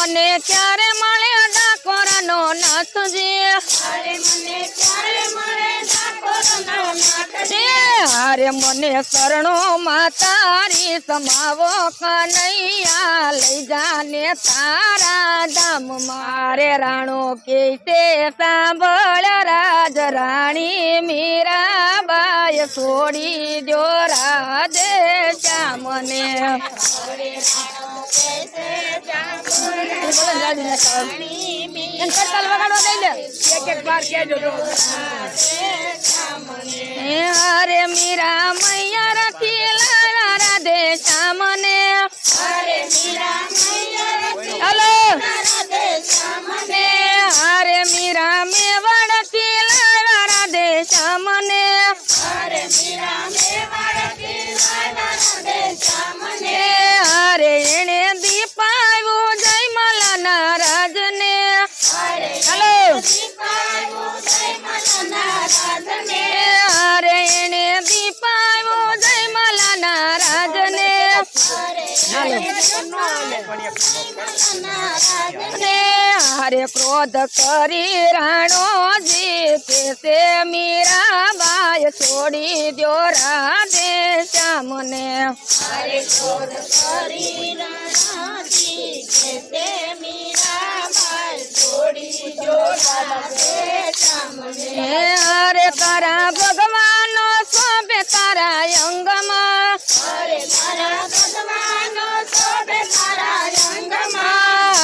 મને ક્યારે મળે ડાકોરનો નાથજી અરે મને ક્યારે મળે ડાકોરનો નાથજી અરે મને શરણો માતારી સમાવો કનૈયા લઈ જાને તારા ધામ મારે રાણો કે છે સાંભળ રાજ રાણી મીરાબાઈ છોડી જો રાધે શ્યામને અરે મીરા મૈયા રખી લાવા રાધે શ્યામને હલો અરે મીરા મેવાડ થી લાવા રાધે શ્યામને અરે એને દીપાવ્યું જય મલાના રાજને હલો અરે એને દીપાવ્યું જય મલાના રાજને હરે ક્રોધ કરી રાણોજી કેસે મીરાબાઈ છોડી દો રાધે શ્યામને અરે તારા ભગવાનો શોભે તારા અંગમાં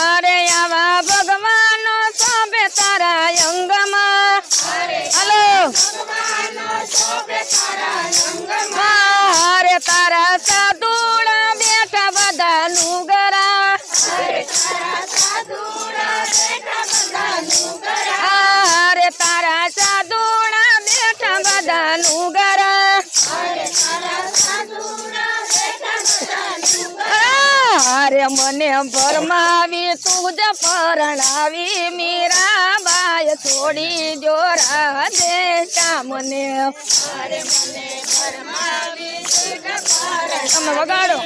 અરે આવા ભગવાનો શોભે તારા અંગમાં હલો અરે તારા સાધુડા બેઠા બધા નુગરા અરે તારા સાધુડા બેઠા બધા નુગરા અરે મને ભરમાવી તું જ પરણાવી મીરાબાઈ છોડી જો રાધે શ્યામને તમે વગાડો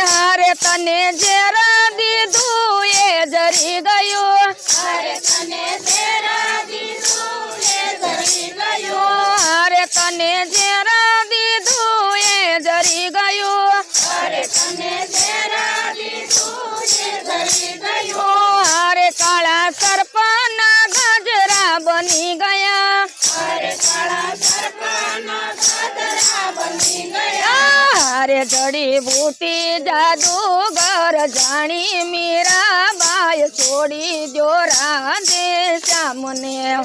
હારે તને જે દીધું એ જરી ગયું હારે તને જે દીધું એ જરી ગયું હારે કાળા સર્પના ગજરા બની ગયા હારે જડી બૂટી જાદુગર જાણી મીરાબાઈ છોડી જો રાધે શ્યામને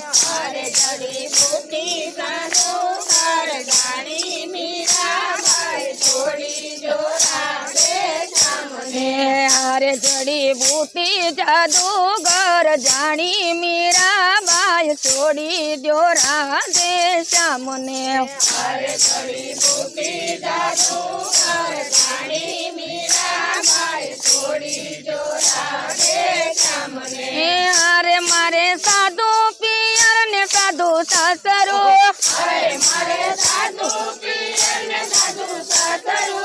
હારે જડી બૂટી જાદુગર જાણી મીરાબાઈ છોડી દો રાધે શ્યામને હારે મારે સાધુ પિયર ને સાધુ સાસરો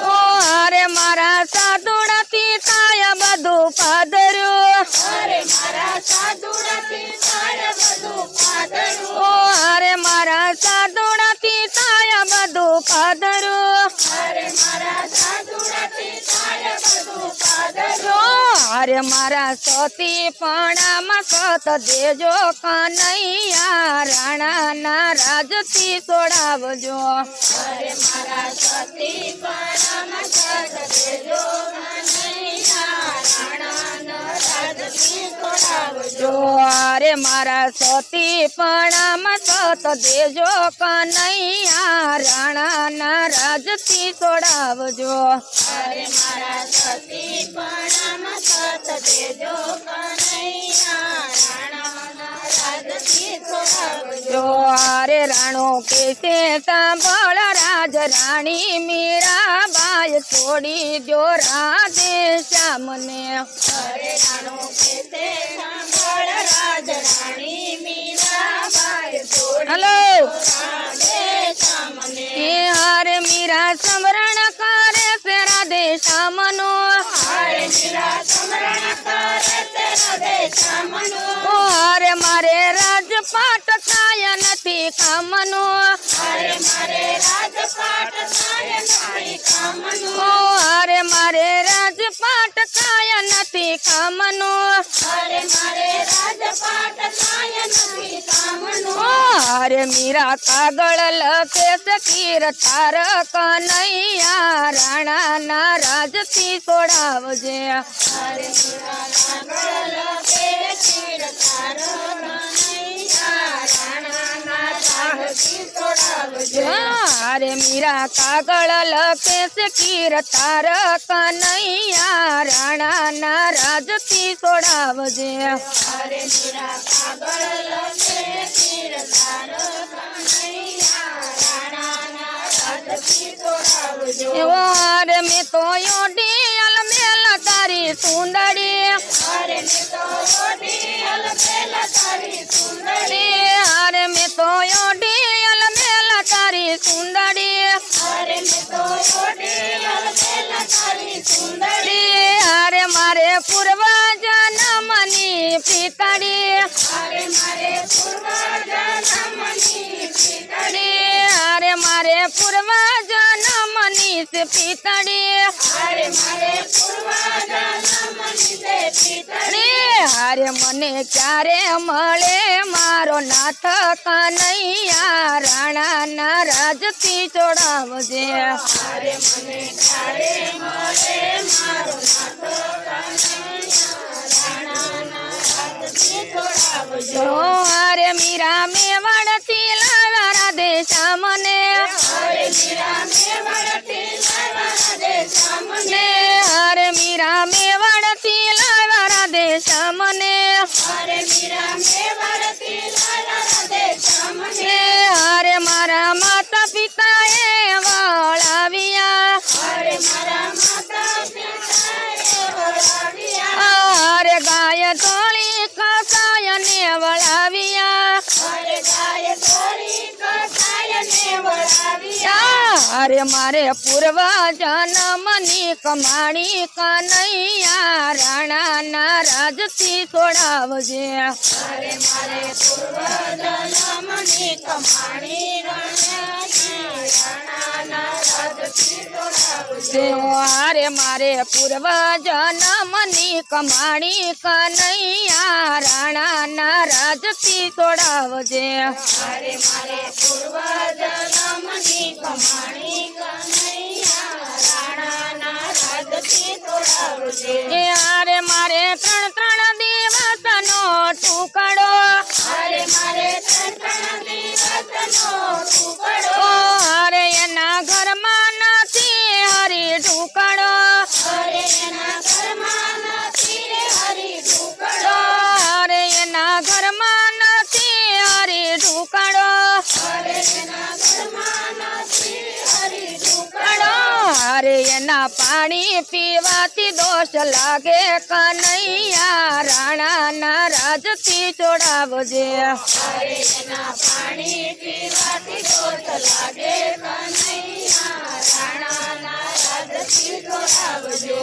હારે મારા સાધુડાથી થાય બધું પાદર્યું હારે મારા સાધુડાથી થાય બધું પાદર્યું અરે મારા સતી પણામાં સત દેજો કનૈયા રાણાના રાજથી છોડાવજો અરે મારા સતી પણામાં સત દેજો કનૈયા રાણાના રાજથી છોડાવજો અરે રાણો કે છે સાંભળ રાજ રાણી મીરાબાઈ છોડી દો રાધે શ્યામને હલો હારે મીરા સમરણ કરે છે શ્યામનું હરે મીરા સમરણ કરે છે રાધે શ્યામનું ઓ હરે મારે રાજપાટ થાય નથી કામનું હરે મારે રાજપાટ થાય નથી કામનું ઓ હરે મારે રાજપાટ થાય નથી કામનું હરે મારે રાજપાટ થાય નથી કામનું ઓ હરે મીરા કાગળ લખે છે કીર્તાર કનૈયા રાણાના રાજથી છોડાવજે હરે મીરા કાગળ લખે કીર્તાર કનૈયા રાણાના રાજથી છોડાવજે હરે મીરા કાગળ લખે છે કીર્તાર કનૈયા રાણાના રાજથી છોડાવજે હરે મીરા કાગળ લખે કીર્તાર કનૈયા રાણાના રાજથી છોડાવજો એવો હરે મેં તો યોડિયલ મેલ તારી સુંદરી હરે મેં તો ઓઢિયલ મેલ તારી સુંદરી હરે મેં તો યોડિયલ મેલ તારી સુંદરી હરે મેં તો ઓઢિયલ મેલ તારી સુંદરી હરે મારે પૂર્વ જન્મની પિતાડી હરે મારે પૂર્વ જન્મની પિતળી હરે મારે પૂર્વ જન્મની પિતાડી હરે મારે પૂર્વ જન્મની તે પિતળી હરે મને ક્યારે મળે મારો નાથ કનૈયા રાણાના રાજથી છોડાવજે હરે મને ક્યારે મળે મારો નાથ કનૈયા રાણાના રાજથી છોડાવજો હરે મીરા મેવાડથી લાવ્યા રાધે શ્યામને હરે મીરા મેવાડથી લાવ્યા રાધે શ્યામને હરે મીરા મેવાડથી લાવ્યા રાધે શ્યામને હરે મીરા મેવાડથી લાવ્યા રાધે શ્યામને હરે મારા માતા પિતાએ વળાવ્યા હરે મારા માતા પિતાએ વળાવ્યા હરે ગાય ધોળી કસાયને વળાવ્યા હરે ગાય ધોળી કસાયને વળાવ્યા હરે મારે પૂર્વ જન્મની કમાણી કનૈયા રાણાના રાજથી છોડાવજે હરે મારે પૂર્વ જન્મની કમાણી રાણાના રાજથી છોડાવજો હરે મારે પૂર્વ જન્મની કમાણી કનૈયા રાણાના રાજથી છોડાવજે હરે મારે પૂર્વ જન્મની કમાણી કનૈયા રાણાના રાજથી છોડાવજે હરે મારે ત્રણ દિવસનો ટુકડો હરે મારે ત્રણ દિવસનો ટુકડો હરે એના ઘરમાં નથી હરી ઢુકડો હરે એના ઘરમાં નથી હરી ઢુકડો હરે એના ઘરમાં નથી હરી ઢુકડો હરે એના ઘરમાં નથી હરી ઢુકડો હરે એના પાણી પીવાથી દોષ લાગે કનૈયા રાણાના રાજથી છોડાવજે હરે એના પાણી પીવાથી દોષ લાગે કનૈયા રાણાના રાજથી છોડાવજો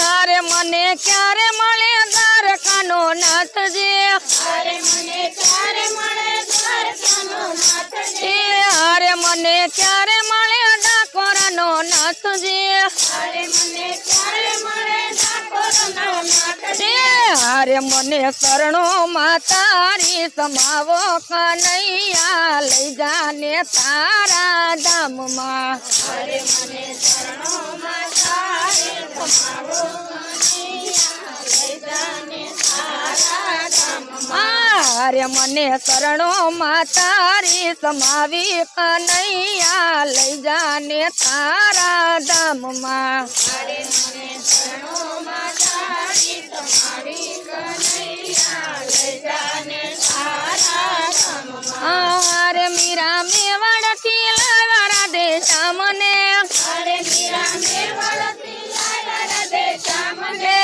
હરે મને ક્યારે મળે દ્વારકાનો નાથજી હરે મને ક્યારે મળે દ્વારકાનો નાથજી હરે મને ક્યારે મળે ડાકોરાનો નાથજી હરે મને ક્યારે મળે ડાકોરનો નાથજી હરે મને શરણો માતારી સમાવો કનૈયા લઈ જાને તારા ધામમાં હરે મને શરણોમાં તારે સમાવો કનૈયા લઈ જાને તારા ધામમાં હરે મને શરણો માતારી સમાવી કનૈયા લઈ જાને તારા ધામમાં હરે મને શરણોમાં તારી સમાવી કનૈયા લઈ જાને તારા ધામમાં હરે મીરા મેવાડથી લાવ્યા રાધે શ્યામને હરે મીરા મેવાડથી લાવ્યા રાધે શ્યામને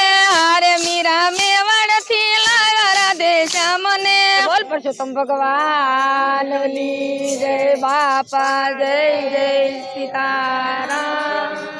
હરે મીરા મેવાડથી લાવ્યા રાધે શ્યામને બોલ પરસોત્તમ ભગવાનની જય બાપા જય જય સીતારામ